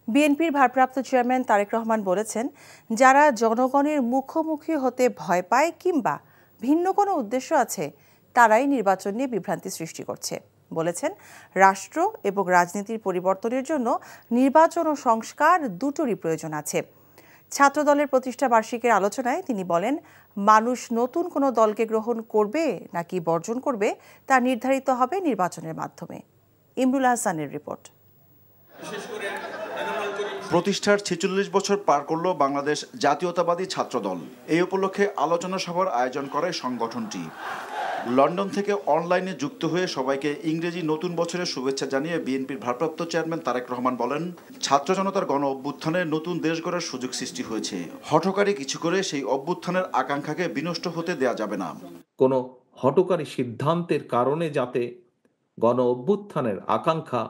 বিএনপির ভারপ্রাপ্ত চেয়ারম্যান তারেক রহমান বলেছেন, যারা জনগণের মুখোমুখি হতে ভয় পায় কিংবা ভিন্ন কোনো উদ্দেশ্য আছে তারাই নির্বাচন নিয়ে বিভ্রান্তি সৃষ্টি করছে। বলেছেন, রাষ্ট্র এবং রাজনীতির পরিবর্তনের জন্য নির্বাচন ও সংস্কার দুটোরই প্রয়োজন আছে। ছাত্রদলের প্রতিষ্ঠা বার্ষিকীর আলোচনায় তিনি বলেন, মানুষ নতুন কোনো দলকে গ্রহণ করবে নাকি বর্জন করবে তা নির্ধারিত হবে নির্বাচনের মাধ্যমে। ইমরুল হাসানের রিপোর্ট। প্রতিষ্ঠার ৪৬ বছর পার করল বাংলাদেশ জাতীয়তাবাদী ছাত্রদল। এই উপলক্ষে আলোচনা সভার আয়োজন করে সংগঠনটি। লন্ডন থেকে অনলাইনে যুক্ত হয়ে সবাইকে ইংরেজি নতুন বছরের শুভেচ্ছা জানিয়ে বিএনপির ভারপ্রাপ্ত চেয়ারম্যান তারেক রহমান বলেন, ছাত্র জনতার গণ অভ্যুত্থানে নতুন দেশ গড়ার সুযোগ সৃষ্টি হয়েছে। হঠকারী কিছু করে সেই অভ্যুত্থানের আকাঙ্ক্ষাকে বিনষ্ট হতে দেয়া যাবে না। কোনো হঠকারী সিদ্ধান্তের কারণে যাতে গণ অভ্যুত্থানের আকাঙ্ক্ষা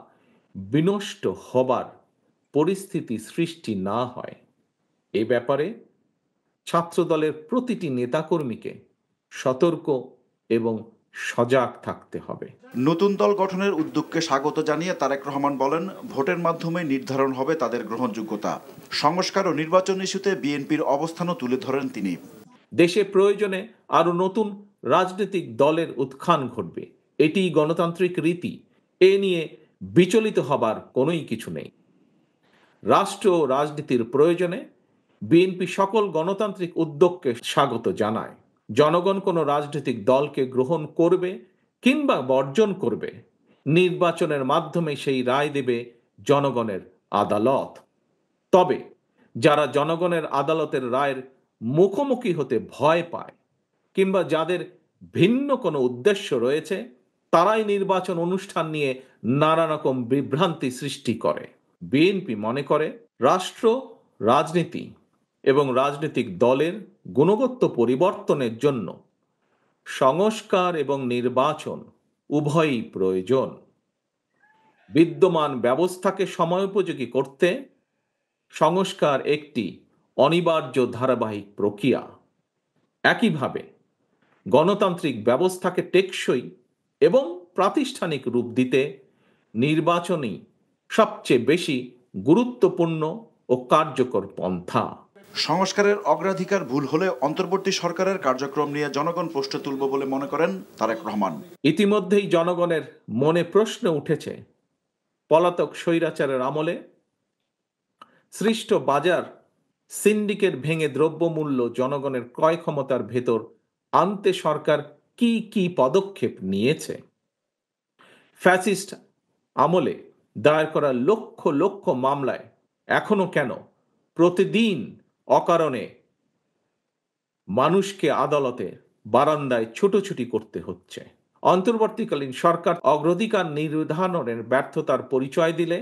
বিনষ্ট হবার পরিস্থিতি সৃষ্টি না হয়, এ ব্যাপারে ছাত্রদলের প্রতিটি নেতাকর্মীকে সতর্ক এবং সজাগ থাকতে হবে। নতুন দল গঠনের উদ্যোগকে স্বাগত জানিয়ে তারেক রহমান বলেন, ভোটের মাধ্যমে নির্ধারণ হবে তাদের গ্রহণযোগ্যতা। সংস্কার ও নির্বাচন ইস্যুতে বিএনপির অবস্থানও তুলে ধরেন তিনি। দেশে প্রয়োজনে আরো নতুন রাজনৈতিক দলের উত্থান ঘটবে, এটি গণতান্ত্রিক রীতি। এ নিয়ে বিচলিত হবার কোনোই কিছু নেই। রাষ্ট্র ও রাজনীতির প্রয়োজনে বিএনপি সকল গণতান্ত্রিক উদ্যোগকে স্বাগত জানায়। জনগণ কোনো রাজনৈতিক দলকে গ্রহণ করবে কিংবা বর্জন করবে, নির্বাচনের মাধ্যমে সেই রায় দেবে জনগণের আদালত। তবে যারা জনগণের আদালতের রায়ের মুখোমুখি হতে ভয় পায় কিংবা যাদের ভিন্ন কোনো উদ্দেশ্য রয়েছে, তারাই নির্বাচন অনুষ্ঠান নিয়ে নানা রকম বিভ্রান্তি সৃষ্টি করে। বিএনপি মনে করে, রাষ্ট্র, রাজনীতি এবং রাজনৈতিক দলের গুণগত পরিবর্তনের জন্য সংস্কার এবং নির্বাচন উভয়ই প্রয়োজন। বিদ্যমান ব্যবস্থাকে সময়োপযোগী করতে সংস্কার একটি অনিবার্য ধারাবাহিক প্রক্রিয়া। একইভাবে গণতান্ত্রিক ব্যবস্থাকে টেকসই এবং প্রাতিষ্ঠানিক রূপ দিতে নির্বাচনই সবচেয়ে বেশি গুরুত্বপূর্ণ ও কার্যকর পন্থা। সংস্কারের অগ্রাধিকার ভুল হলে অন্তর্বর্তী সরকারের কার্যক্রম নিয়ে জনগণ প্রশ্ন তুলবে বলে মনে করেন তারেক রহমান। ইতিমধ্যেই জনগণের মনে প্রশ্ন উঠেছে, পলাতক স্বৈরাচারের আমলে সৃষ্ট বাজার সিন্ডিকেট ভেঙে দ্রব্যমূল্য জনগণের ক্রয় ক্ষমতার ভেতর আনতে সরকার কি কি পদক্ষেপ নিয়েছে। ফ্যাসিস্ট আমলে দায়ের করা লক্ষ লক্ষ মামলায় এখনো কেন প্রতিদিন অকারণে মানুষকে আদালতের বারান্দায় ছুটোছুটি করতে হচ্ছে। অন্তর্বর্তীকালীন সরকার অগ্রাধিকার নির্ধারণের ব্যর্থতার পরিচয় দিলে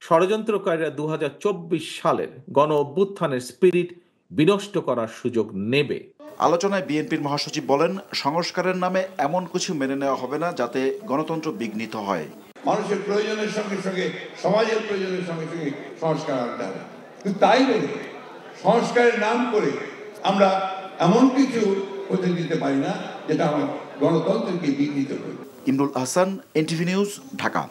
ষড়যন্ত্রকারীরা ২০২৪ সালের গণ অভ্যুত্থানের স্পিরিট বিনষ্ট করার সুযোগ নেবে। আলোচনায় বিএনপির মহাসচিব বলেন, সংস্কারের নামে এমন কিছু মেনে নেওয়া হবে না যাতে গণতন্ত্র বিঘ্নিত হয়। মানুষের প্রয়োজনের সঙ্গে সঙ্গে, সমাজের প্রয়োজনের সঙ্গে সঙ্গে সংস্কার আনতে হবে। কিন্তু তাই বলে সংস্কারের নাম করে আমরা এমন কিছু হতে দিতে পারি না যেটা আমার গণতন্ত্রকে বিঘ্নিত করবে। Imrul Hasan, NTV news, Dhaka.